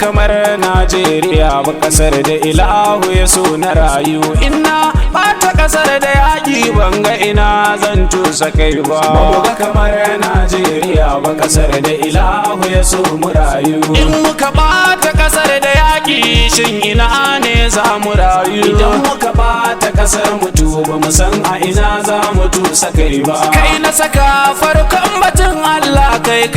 kamar Najeriya ba, kasar da ilahu ya so na rayu. Ina bata kasar da yaƙi banga ina zan tusa kai ba. Ba kamar Najeriya ba, kasar da ilahu ya so mu rayu. In muka bata kasar da yaƙi shin ina ne za mu rayu? Idan muka bata kasar mutu ba mu san a ina za mu tusa kai ba. Kai na saka farkon batun Allah, kai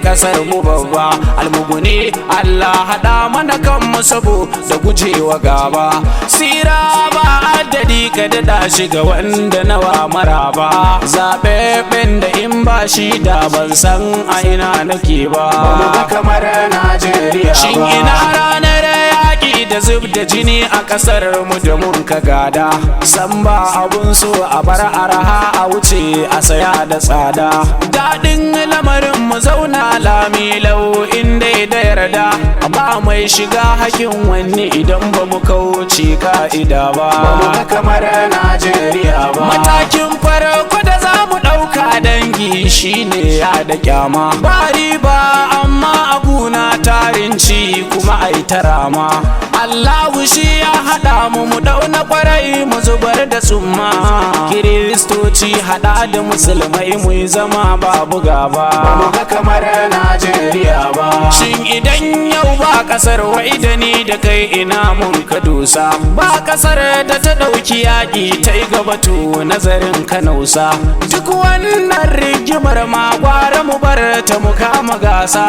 kasar mu babba almuguni. Allah haɗa mana kan mu sabo da gujewa gaba. Sira ba addadi ka daɗa shi ga wanda nawa maraba. Zaɓeɓɓen da in ba shi da ban san a ina nake ba. Ba kamar Najeriya ba. Shin ina ranar yaƙi da zub da jini a ƙasar mu da mun ka gada? San ba abun so a bar araha a wuce a saya da tsada. Daɗin lamarin mu zauna lami lau inda da yarda, amma mai shiga hakin wani idan ba mu kauce ka'ida ba. Ba kamar Najeriya ba. Matakin farko da za mu ɗauka dangi shine ya da kyama. Ba riba amma aguna tarin ci kuma ai tarama. Allahu shi ya haɗa mu mu dauna kwarai mu zubar da tsumma. Kiristoci haɗa da musulmai mu zama babu gaba. Ba kamar Najeriya ba. Shin idan yau ba kasar wai da ni da kai ina mun ka dosa? Ba kasar da ta ɗauki yaƙi ta yi gabatu nazarin ka nausa. Duk wannan rigimar ma gwara mu bar ta mu kama gasa.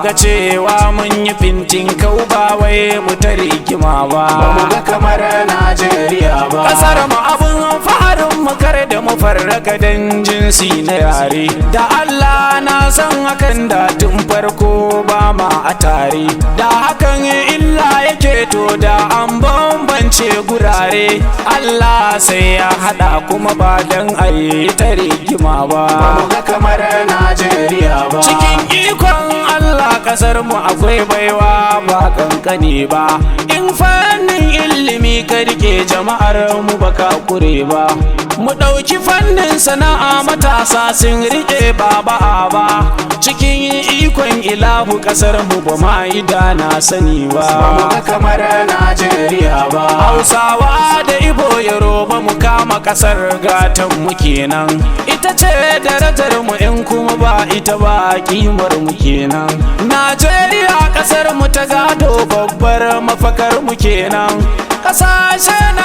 Ga cewa mun yi fintin kau ba wai mu ta rigima ba. Ba ga kamar Najeriya ba. Kasar mu abun faharin mu kar da mu farraka dan jinsi na yare. Da Allah na san hakan da tun farko ba ma a tare. Da hakan illa yake to da an bambance gurare. Allah sai ya hada kuma ba dan ayi ta rigima ba. Ba kamar Najeriya ba. Cikin ikon Allah kasar mu akwai baiwa ba kankane ba. In fannin ilimi ka rike jama'ar mu baka kure ba. Mu ɗauki fannin sana'a matasa sun rike ba ba. Cikin ikon ilahu kasar mu ba ma yi da na sani ba. Ba kamar Najeriya ba. Hausawa da Ibo Yoruba mu kama kasar gatan mu kenan. Ita ce darajar mu in kuma ba ita ba kimar mu kenan. Najeriya kasar mu ta gado babbar mafakar mu kenan. Kasashe na